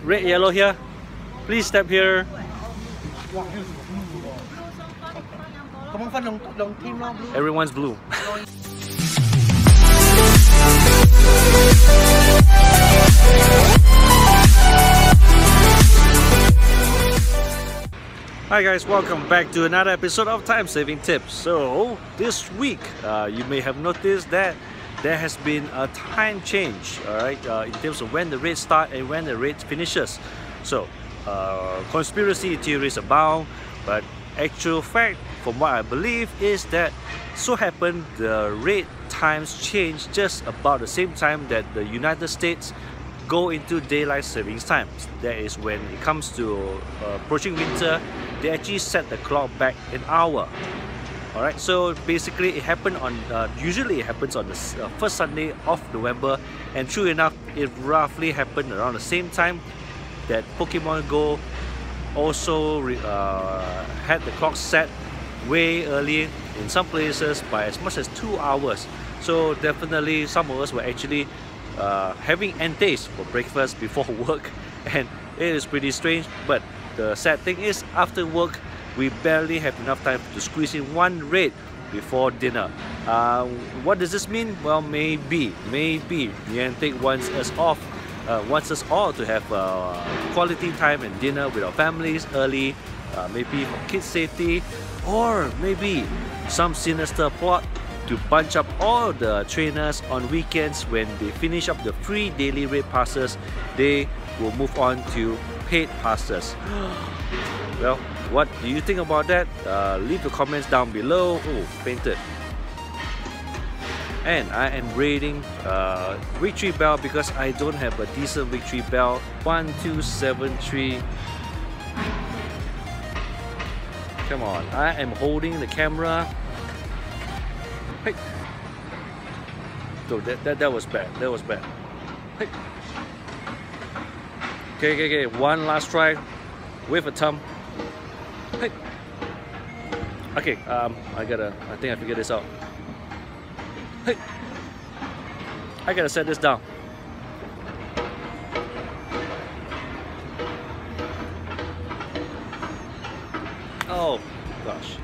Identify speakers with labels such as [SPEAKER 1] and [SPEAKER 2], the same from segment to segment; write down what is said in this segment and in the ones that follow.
[SPEAKER 1] red, yellow here. Please step here. Everyone's blue. Hi guys, welcome back to another episode of Time Saving Tips. So this week you may have noticed that there has been a time change, alright, in terms of when the race starts and when the race finishes. So conspiracy theories abound, but actual fact, from what I believe, is that so happened the race times change just about the same time that the United States go into daylight savings time. That is when it comes to approaching winter, they actually set the clock back an hour. Alright, so basically it happened on, usually it happens on the first Sunday of November, and true enough, it roughly happened around the same time that Pokemon Go also had the clock set way early in some places by as much as 2 hours. So definitely some of us were actually having entays for breakfast before work, and it is pretty strange. But the sad thing is, after work we barely have enough time to squeeze in one raid before dinner. What does this mean? Well, maybe Niantic wants us all to have quality time and dinner with our families early, maybe for kids' safety, or maybe some sinister plot to bunch up all the trainers on weekends. When they finish up the free daily raid passes, they will move on to paid passes. Well, what do you think about that? Leave the comments down below. Oh, painted. And I am rating victory bell because I don't have a decent victory bell. 1273. Come on, I am holding the camera. Hey. So that was bad. That was bad. Hey. Okay. One last try with a thumb. Hey. Okay. I think I figured this out. Hey. I gotta set this down. Oh gosh.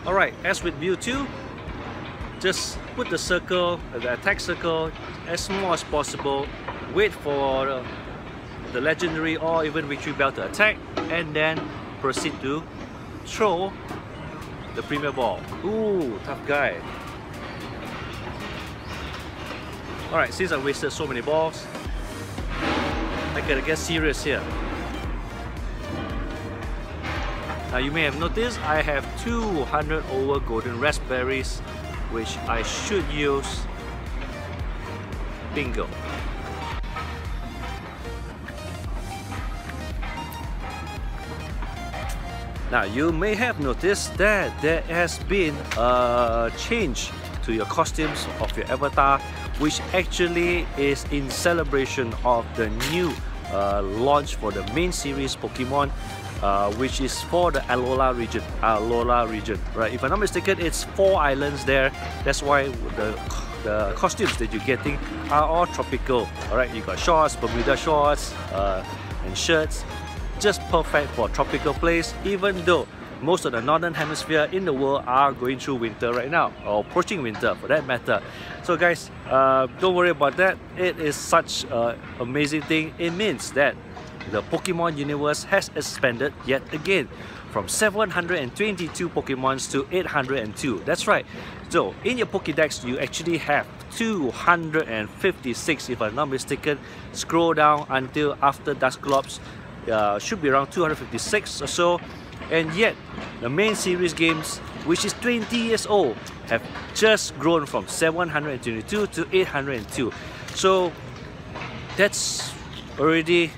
[SPEAKER 1] Alright, as with view 2, just put the circle, the attack circle, as small as possible. Wait for the legendary or even victory bell to attack, and then proceed to throw the premier ball. Ooh, tough guy. Alright, since I wasted so many balls, I gotta get serious here. Now you may have noticed I have 200 over golden raspberries, which I should use. Bingo. Now you may have noticed that there has been a change to your costumes of your avatar, which actually is in celebration of the new launch for the main series Pokemon, which is for the Alola region, right? If I'm not mistaken, it's 4 islands there. That's why the costumes that you're getting are all tropical. Alright, you got shorts, Bermuda shorts, and shirts. Just perfect for a tropical place, even though most of the northern hemisphere in the world are going through winter right now, or approaching winter for that matter. So guys, don't worry about that. It is such an amazing thing. It means that the Pokemon universe has expanded yet again from 722 Pokemons to 802. That's right. So in your Pokédex, you actually have 256, if I'm not mistaken. Scroll down until after Dusclops. Should be around 256 or so, and yet the main series games, which is 20 years old, have just grown from 722 to 802. So that's already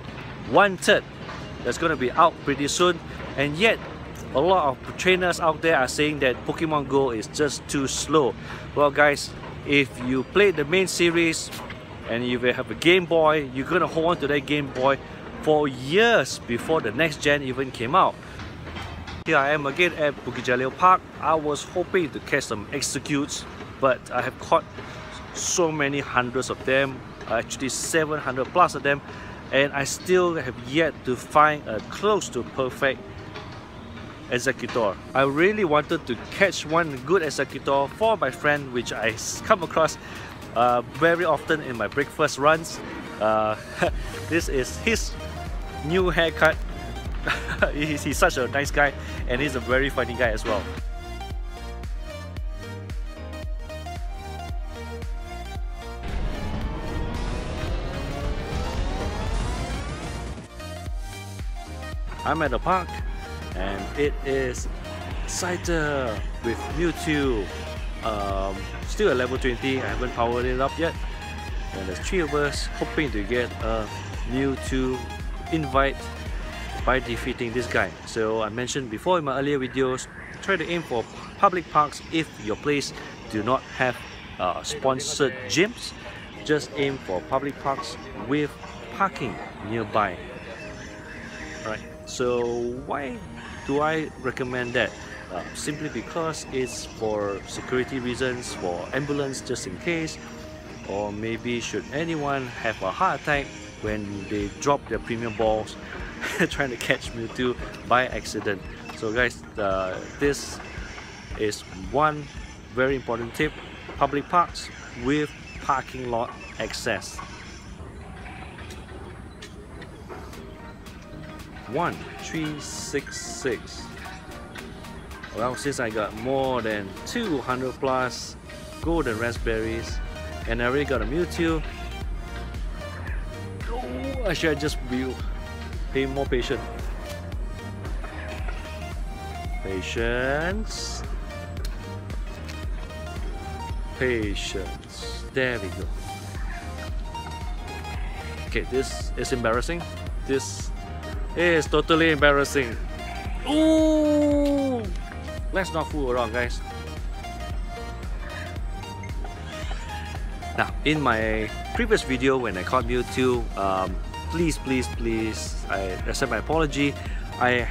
[SPEAKER 1] 1/3 that's going to be out pretty soon, and yet a lot of trainers out there are saying that Pokemon Go is just too slow. Well guys, if you played the main series and you have a Game Boy, you're going to hold on to that Game Boy for years before the next gen even came out. Here I am again at Bukit Jalil Park. I was hoping to catch some executes, but I have caught so many hundreds of them actually 700 plus of them, and I still have yet to find a close to perfect executor. I really wanted to catch one good executor for my friend, which I come across very often in my breakfast runs. This is his new haircut. He's such a nice guy, and he's a very funny guy as well. I'm at the park, and it is Scyther with Mewtwo. Still at level 20, I haven't powered it up yet. And there's 3 of us hoping to get a Mewtwo invite by defeating this guy. So I mentioned before in my earlier videos, try to aim for public parks if your place do not have sponsored gyms. Just aim for public parks with parking nearby. Right. So why do I recommend that? Simply because it's for security reasons, for ambulance just in case, or maybe should anyone have a heart attack when they drop their premium balls trying to catch Mewtwo by accident. So guys, this is one very important tip: public parks with parking lot access. 1366. Well, since I got more than 200 plus golden raspberries and I already got a Mewtwo, oh, I should just be more patient. Patience. Patience. There we go. Okay, this is embarrassing. This is totally embarrassing. Ooh! Let's not fool around, guys. Now, in my previous video when I caught Mewtwo, please, I accept my apology. I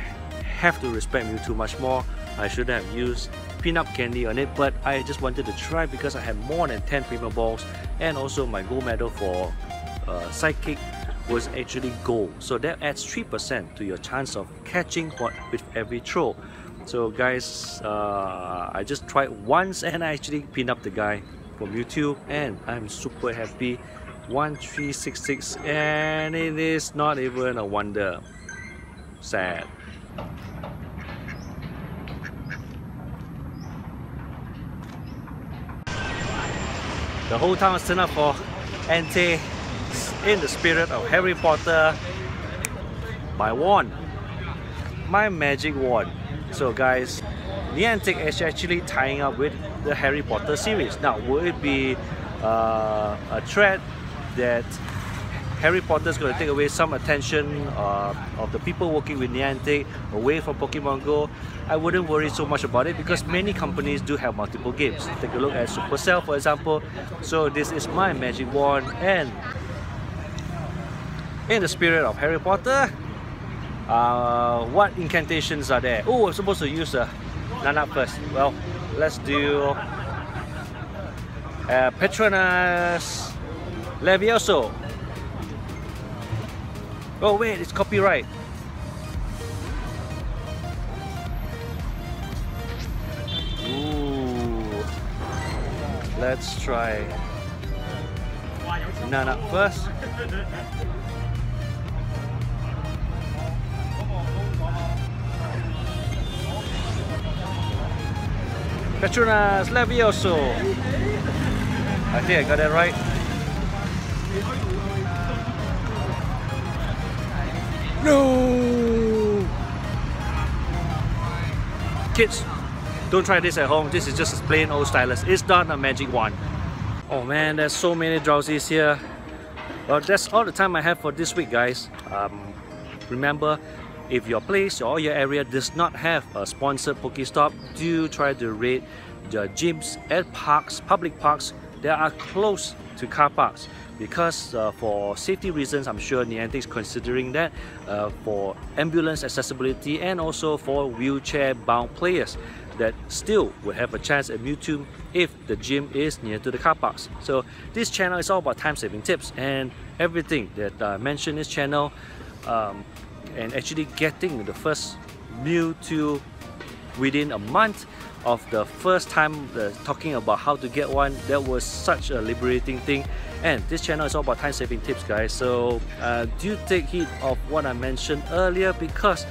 [SPEAKER 1] have to respect Mewtwo much more. I should have used peanut candy on it, but I just wanted to try because I had more than 10 premium balls, and also my gold medal for Psychic was actually gold. So that adds 3% to your chance of catching with every throw. So guys, I just tried once and I actually pinned up the guy for Mewtwo, and I'm super happy. 1366, and it is not even a wonder. Sad. The whole town is turned up for Entei in the spirit of Harry Potter. My wand, my magic wand. So guys, Niantic is actually tying up with the Harry Potter series. Now, will it be a threat that Harry Potter is going to take away some attention of the people working with Niantic away from Pokemon Go? I wouldn't worry so much about it because many companies do have multiple games. Take a look at Supercell, for example. So this is my magic wand, and in the spirit of Harry Potter, what incantations are there? Oh, I'm supposed to use a Nana first. Well, let's do Patronus Levioso. Oh wait, it's copyright. Ooh, let's try Nana first. Patronus Levioso. I think I got that right. No! Kids, don't try this at home. This is just a plain old stylus. It's not a magic wand. Oh man, there's so many drowsies here. Well, that's all the time I have for this week, guys. Remember, if your place or your area does not have a sponsored Pokestop, do try to rate the gyms at parks, public parks that are close to car parks, because for safety reasons, I'm sure Niantic is considering that for ambulance accessibility and also for wheelchair bound players. that still will have a chance at Mewtwo if the gym is near to the car parks. So this channel is all about time-saving tips and everything that I mentioned in this channel, and actually getting the first Mewtwo within a month of the first time talking about how to get one. That was such a liberating thing. And this channel is all about time-saving tips, guys. So do take heed of what I mentioned earlier, because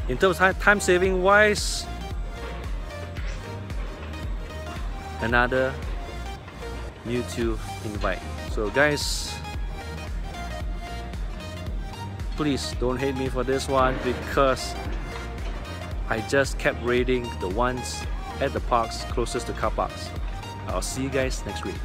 [SPEAKER 1] in terms of time-saving wise, another Mewtwo invite. So guys, please don't hate me for this one, because I just kept raiding the ones at the parks closest to car parks. I'll see you guys next week.